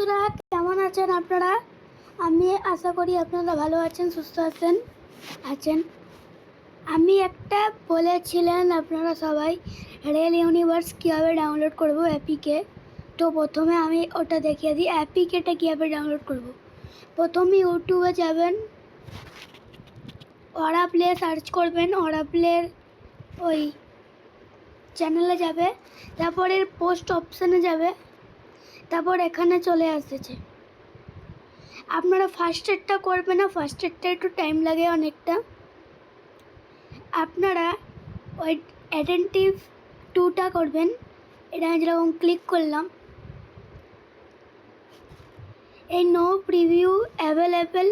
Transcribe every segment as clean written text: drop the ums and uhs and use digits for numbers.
বন্ধুরা কেমন আছেন আপনারা? আমি আশা করি আপনারা ভালো আছেন, সুস্থ আছেন। আমি একটা বলেছিলেন আপনারা সবাই রেল ইউনিভার্স কীভাবে ডাউনলোড করব অ্যাপিকে। তো প্রথমে আমি ওটা দেখিয়ে দিই অ্যাপিকেটা কীভাবে ডাউনলোড করব। প্রথমে ইউটিউবে যাবেন, অরা প্লে সার্চ করবেন, অরা প্লের ওই চ্যানেলে যাবে, তারপরে পোস্ট অপশানে যাবে, তারপর এখানে চলে আসছে। আপনারা ফার্স্ট এডটা করবেন না, ফার্স্ট এডটা একটু টাইম লাগে অনেকটা। আপনারা ওই অ্যাটেন্টিভ 2টা করবেন। এটা আমি যেরকম ক্লিক করলাম, এই নো প্রিভিউ অ্যাভেলেবেল,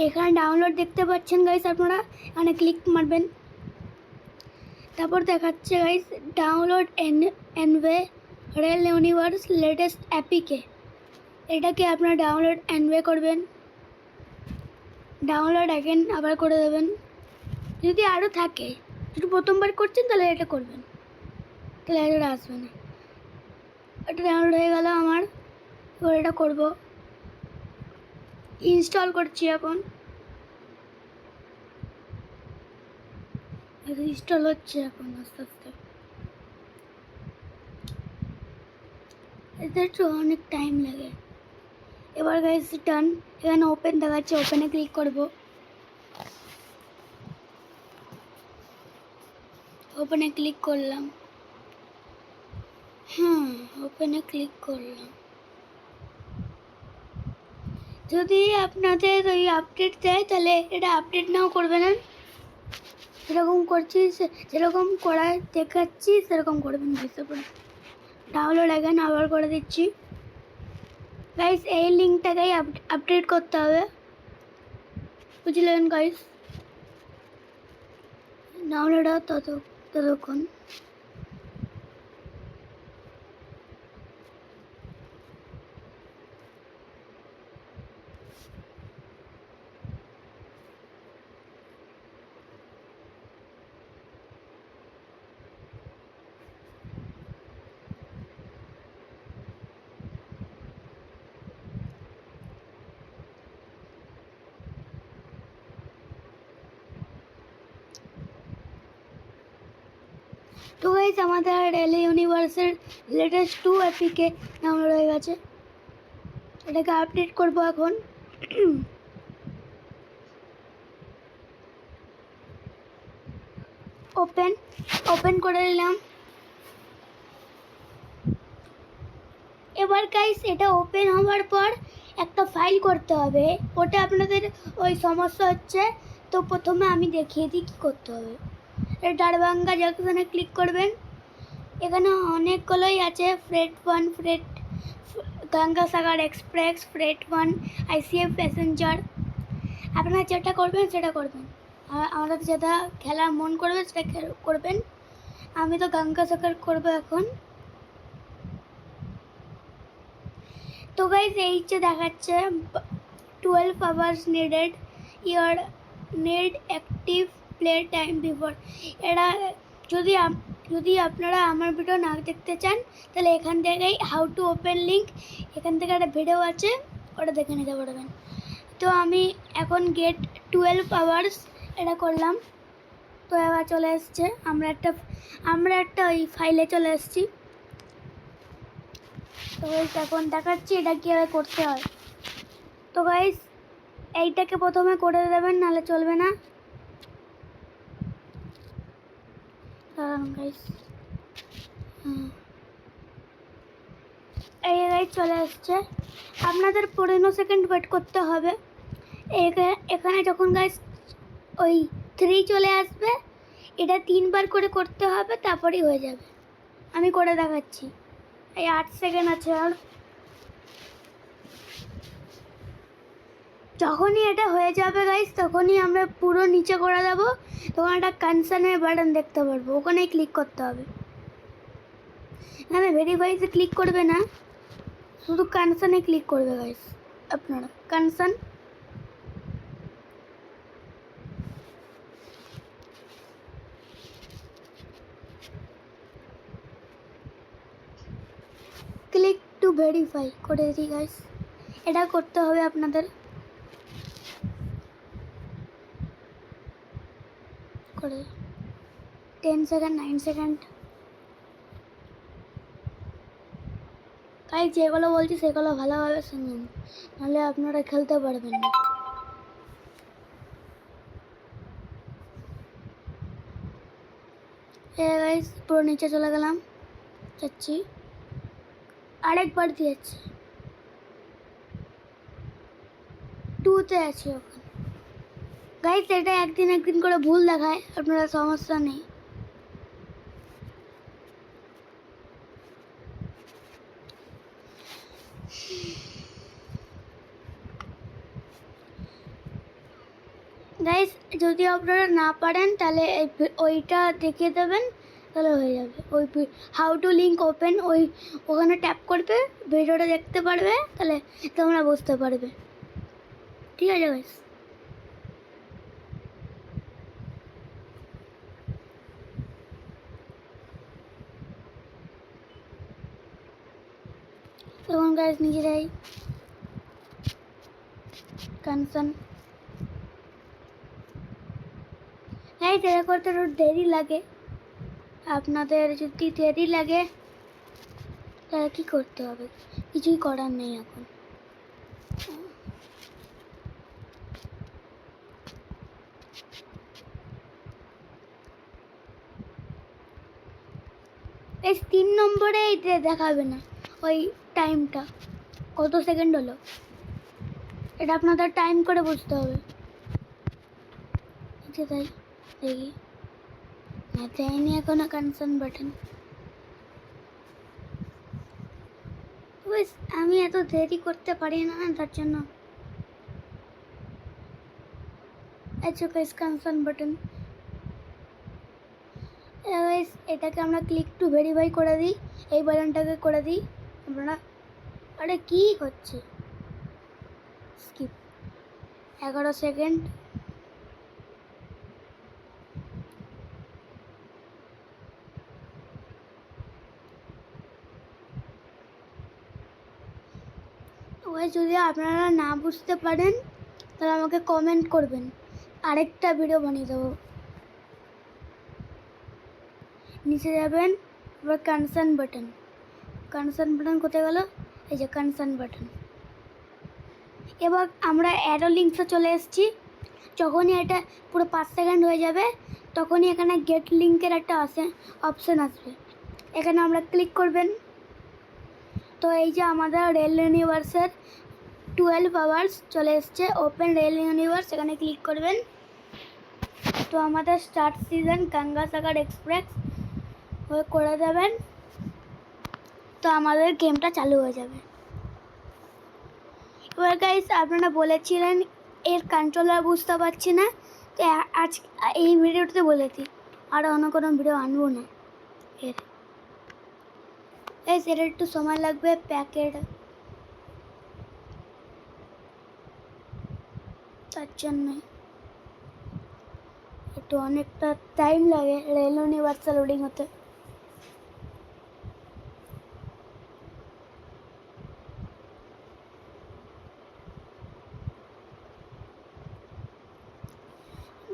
এখানে ডাউনলোড দেখতে পাচ্ছেন গাইস। আপনারা এখানে ক্লিক মারবেন, তারপর দেখাচ্ছে guys download anyway rail universe latest অ্যাপিকে। এটাকে আপনারা ডাউনলোড এনওয়ে করবেন, ডাউনলোড অ্যাগেন আবার করে দেবেন। যদি আরও থাকে, যদি প্রথমবার করছেন তাহলে এটা করবেন, তাহলে এটা আসবে না। এটা ডাউনলোড হয়ে গেল আমার, এবার এটা করবো, ইনস্টল করছি এখন। ইনস্টল হচ্ছে এখন আস্তে আস্তে, এতে একটু অনেক টাইম লাগে। এবার গাইস ডান, এখানে ওপেন দেখাচ্ছে, ওপেনে ক্লিক করব। ওপেনে ক্লিক করলাম, ওপেনে ক্লিক করলাম। যদি আপনাদের ওই আপডেট দেয় তাহলে এটা আপডেট নাও করবে না, যেরকম করছি যেরকম করা দেখাচ্ছি সেরকম করবেন। বুঝতে পারেন, ডাউনলোড এখন আবার করে দিচ্ছি গাইস। এই লিঙ্কটাকেই আপডেট করতে হবে, বুঝলেন গাইস? ডাউনলোড হয় ততক্ষণ। তো গাইস আমাদের রেল ইউনিভার্সের লেটেস্ট 2 অ্যাপিকে ডাউনলোড হয়ে গেছে। এটাকে আপডেট করব এখন। ওপেন করে নিলাম। এবার গাইস এটা ওপেন হওয়ার পর একটা ফাইল করতে হবে, ওটা আপনাদের ওই সমস্যা হচ্ছে। তো প্রথমে আমি দেখিয়ে দিই কী করতে হবে। ডারবাঙ্গা জাংশনে ক্লিক করবেন, এখানে অনেকগুলোই আছে, freight 1, freight Gangasagar express, freight 1, ICF passenger. আপনারা যেটা করবেন সেটা করবেন, আমাদের যেটা খেলা মন করবে সেটা করবেন। আমি তো গঙ্গাসাগর করবো এখন। তো গাইজ এই যে দেখাচ্ছে 12 hours needed, your net active play time before. এরা যদি আপনারা আমার ভিডিও না দেখতে চান তাহলে এখান থেকেই হাউ টু ওপেন লিঙ্ক, এখান থেকে একটা ভিডিও আছে, ওটা দেখে নিতে পারবেন। তো আমি এখন গেট 12 আওয়ার্স এটা করলাম। তো এবার চলে এসছে, আমরা একটা ওই ফাইলে চলে এসেছি। তো এখন দেখাচ্ছি এটা কীভাবে করতে হয়। তো গাইস এইটাকে প্রথমে করে দেবেন, নাহলে চলবে না। গাইস এই গাইস চলে আসছে, আপনাদের 15 সেকেন্ড ওয়েট করতে হবে। এখানে যখন গাইস ওই 3 চলে আসবে, এটা 3 বার করে করতে হবে, তারপরেই হয়ে যাবে। আমি করে দেখাচ্ছি, এই 8 সেকেন্ড আছে আর। যখনই এটা হয়ে যাবে গাইস, তখনই আমরা পুরো নিচে করে দেবো, তখন একটা কনসার্নের বাটন দেখতে পারবো, ওখানেই ক্লিক করতে হবে। এখানে ভেরিফাইতে ক্লিক করবে না, শুধু কনসার্নে ক্লিক করবে গাইস। আপনারা কনসার্ন ক্লিক টু ভেরিফাই করে দিই গাইস। এটা করতে হবে আপনাদের। করে 10 সেকেন্ড 9 সেকেন্ড। তাই যেগুলো বলছি সেগুলো ভালোভাবে শুনুন, নাহলে আপনারা খেলতে পারবেন না। গাইস পুরো নিচে চলে গেলাম, যাচ্ছি আরেকবার দিয়েছি 2-তে আছি ওখানে। গাইস এটা একদিন করে ভুল দেখায়, আপনারা সমস্যা নেই। গাইস যদি আপনারা না পারেন তাহলে ওইটা দেখিয়ে দেবেন, তাহলে হয়ে যাবে। ওই হাউ টু লিঙ্ক ওপেন ওখানে ট্যাপ করবে, ভিডিওটা দেখতে পারবে, তাহলে তোমরা বুঝতে পারবে। ঠিক আছে গাইস, তখন গাইস নিচে যাই কনসার্ন। গাইস এটা করতে একটু দেরি লাগে, আপনাদের যদি দেরি লাগে তাহলে কী করতে হবে, কিছুই করার নেই এখন। এই 3 নম্বরে দেখাবে না ওই টাইমটা কত সেকেন্ড হলো, এটা আপনাদের টাইম করে বুঝতে হবে। আচ্ছা তাই দেখি না, দেয়নি এখনো কনসার্ন বাটন। আমি এত দেরি করতে পারি না, তার জন্য। আচ্ছা গাইস কনসার্ন বাটন, এটাকে আমরা ক্লিক টু ভেরিফাই করে দিই, এই বাটনটাকে করে দিই আমরা। আরে কি হচ্ছে, স্কিপ 11 সেকেন্ড। ওই যদি আপনারা না বুঝতে পারেন তাহলে আমাকে কমেন্ট করবেন, আরেকটা ভিডিও বানিয়ে দেবো। নিচে যাবেন, এবার কনসার্ন বাটন কোথায় গেল, এই যে কনসার্ন বাটন। এবার আমরা অ্যারো লিঙ্কসে চলে এসেছি। যখনই এটা পুরো 5 সেকেন্ড হয়ে যাবে তখনই এখানে গেট লিঙ্কের একটা অপশান আসবে, এখানে আমরা ক্লিক করবেন। তো এই যে আমাদের রেল ইউনিভার্সের 12 আওয়ার্স চলে এসছে, ওপেন রেল ইউনিভার্স, এখানে ক্লিক করবেন। তো আমাদের স্টার্ট সিজন গঙ্গাসাগর এক্সপ্রেস করে দেবেন, তো আমাদের গেমটা চালু হয়ে যাবে। এবার গাইস আপনারা বলেছিলেন এর কন্ট্রোলার বুঝতে পারছি না, তো আজ এই ভিডিওটাতে বলেছি, আর অন্য কোনো ভিডিও আনবো না। এর একটু সময় লাগবে, প্যাকেট তার জন্যই একটু অনেকটা টাইম লাগে রেল ইউনিভার্সাল লোডিং হতে।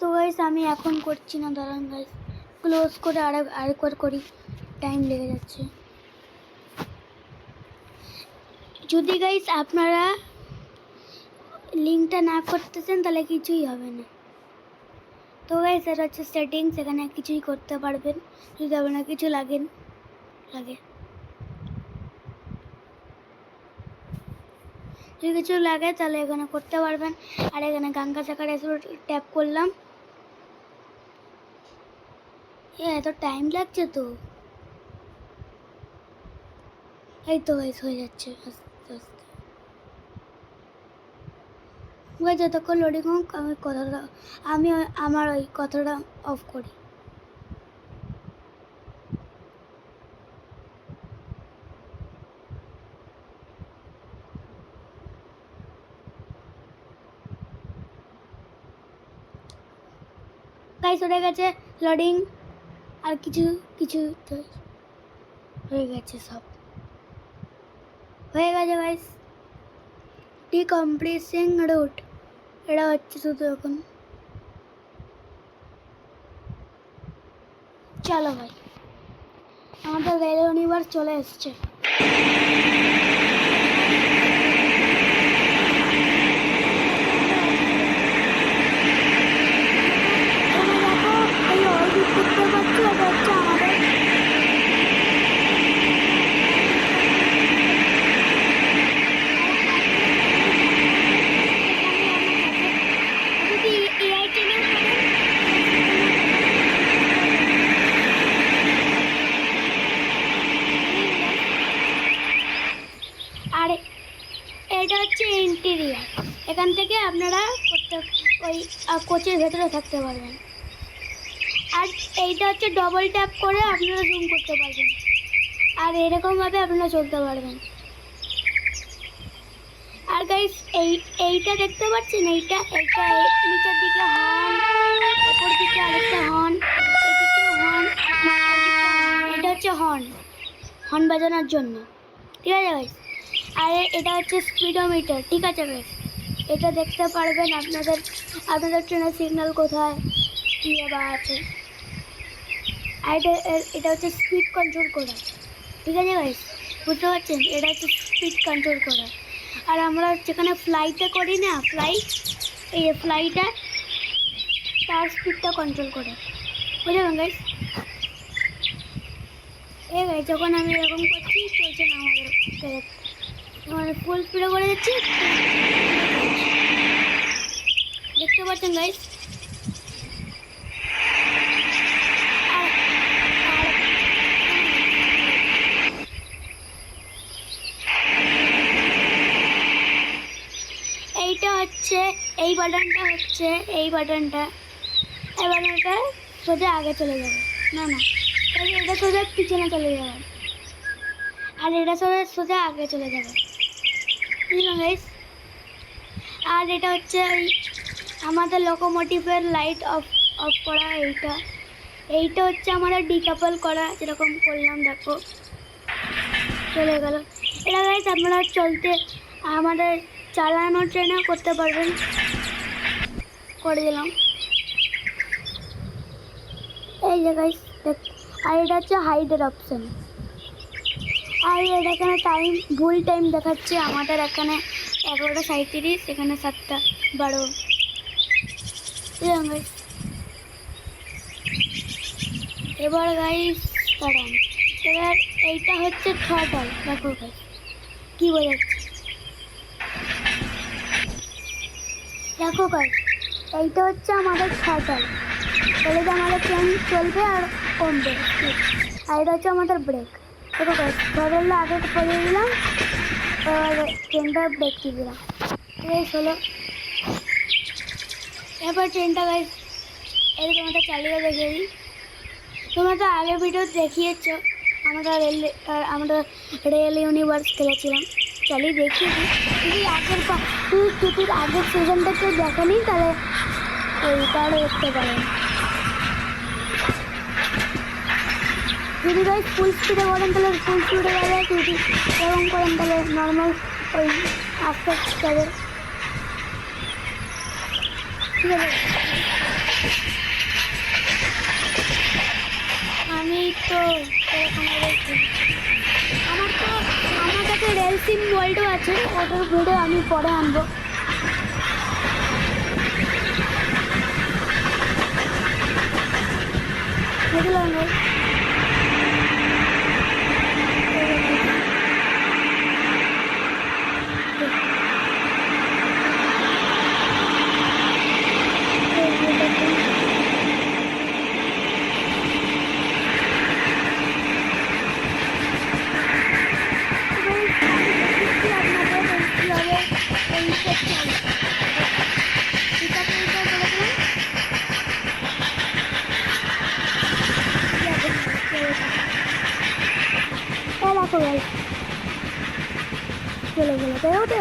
তো গাইস আমি এখন করছি না, দাঁড়ান গাইস ক্লোজ করে আরেকবার করি, টাইম লেগে যাচ্ছে। যদি গাইস আপনারা লিঙ্কটা না করতেছেন তাহলে কিছুই হবে না। তো গাইস এটা হচ্ছে সেটিংস, এখানে কিছুই করতে পারবেন যদি আপনার কিছু লাগে যদি কিছু লাগে তাহলে এখানে করতে পারবেন। আর এখানে গঙ্গাসাগর ট্যাপ করলাম, এত টাইম লাগছে তো, এই তো গাইস হয়ে যাচ্ছে আস্তে আস্তে। যতক্ষণ লোডিং হোক আমি আমার ওই কথাটা অফ করি। গাইস হয়ে গেছে লোডিং, আর কিছু তো হয়ে গেছে, সব হয়ে গেছে গাইস। ডিকম্প্রেসিং রুট এটা হচ্ছে শুধু এখন। চলো ভাই, আমাদের রেল ইউনিভার্স চলে এসছে। দেখতে পাচ্ছ এটা হচ্ছে আমাদের আর এটা হচ্ছে ইন্টেরিয়ার। এখান থেকে আপনারা ওই কোচের ভেতরে থাকতে পারবেন। আর এইটা হচ্ছে ডবল ট্যাপ করে আপনারা জুম করতে পারবেন, আর এরকমভাবে আপনারা চলতে পারবেন। আর গাইস এইটা দেখতে পাচ্ছেন, এইটা নিচের দিকে হর্ন, উপর দিকে আরেকটা হর্ন, এদিকে হর্ন, এটা হচ্ছে হর্ন বাজানোর জন্য, ঠিক আছে গাইস। আর এটা হচ্ছে স্পিডোমিটার, ঠিক আছে গাইস। এটা দেখতে পারবেন আপনাদের ট্রেনের সিগন্যাল কোথায় কী বা আছে। আর এটা হচ্ছে স্পিড কন্ট্রোল করা, ঠিক আছে গাইস, বুঝতে পারছেন? এটা হচ্ছে স্পিড কন্ট্রোল করা। আর আমরা যেখানে ফ্লাইটে করি না, এই ফ্লাইটে তার স্পিডটা কন্ট্রোল করে, বুঝলেন গাইস? গাইস যখন আমি এরকম করছি চলছে না আমাদের মানে ফুল স্পিডে করে যাচ্ছি, দেখতে পাচ্ছেন গাইস। এইটা হচ্ছে এই বাটনটা সোজা আগে চলে যাবে, না এটা সোজা পিছনে চলে যাবে, আর এটা সোজা আগে চলে যাবে, বুঝলেন গাইস? আর এটা হচ্ছে আমাদের লোকোমোটিভের লাইট অফ করা। এইটা হচ্ছে আমাদের ডিকাপল করা, যেরকম করলাম, দেখো চলে গেল। এটা গাইস আপনারা আমাদের চালানো ট্রেনে করতে পারবেন, করে দিলাম। এই যে গাইস আর এটা হচ্ছে হাইডের অপশন। আর এখানে ভুল টাইম দেখাচ্ছে, আমাদের এখানে 11:37, এখানে 7:12। এবার গাইস দাঁড়ান, এবার এইটা হচ্ছে থ্রটল, দেখো গাইস কি বোঝাচ্ছে, দেখো গাইস এইটা হচ্ছে আমাদের থ্রটল, তাহলে যে আমাদের ট্রেন চলবে আর কমবে। আর এটা হচ্ছে আমাদের ব্রেক, দেখো গাইস থ্রটলটা আগে করে দিলাম, এবার ট্রেনটা ব্রেক দিয়ে দিলাম, এই হলো। এরপর ট্রেনটা গাইস এরকম একটা চালিয়ে দেখিয়ে দিই। তোমরা তো আগের ভিডিও দেখিয়েছ, আমরা রেল ইউনিভার্স খেলেছিলাম, চালিয়ে দেখিয়ে দিই। যদি আগের সিজনটা কেউ দেখেনি তাহলে ওইটাও দেখতে পারেন। যদি গাইস ফুল স্পিডে করেন তাহলে ফুল স্পিডে যাবে, যদি এরকম করেন তাহলে নর্মাল ওই আস্তে আস্তে যাবে, ঠিক আছে? আমি তো আমার কাছে রেল সিম ওয়ার্ল্ডও আছে, ওটার ভিডিও আমি পরে আনবো। বুঝলাম ভাই, চলে গেল, তাই ওটা।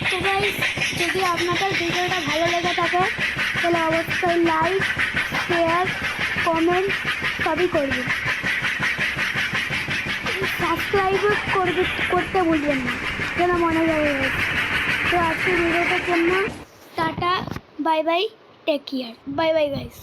তো গাইস যদি আপনাদের ভিডিওটা ভালো লেগে থাকে তাহলে অবশ্যই লাইক, শেয়ার, কমেন্ট সবই করবেন। সাবস্ক্রাইব করতে ভুলবেন না, যেন মনে যাবে। তো আজকে ভিডিওটার জন্য tata, bye bye, take care, bye bye guys.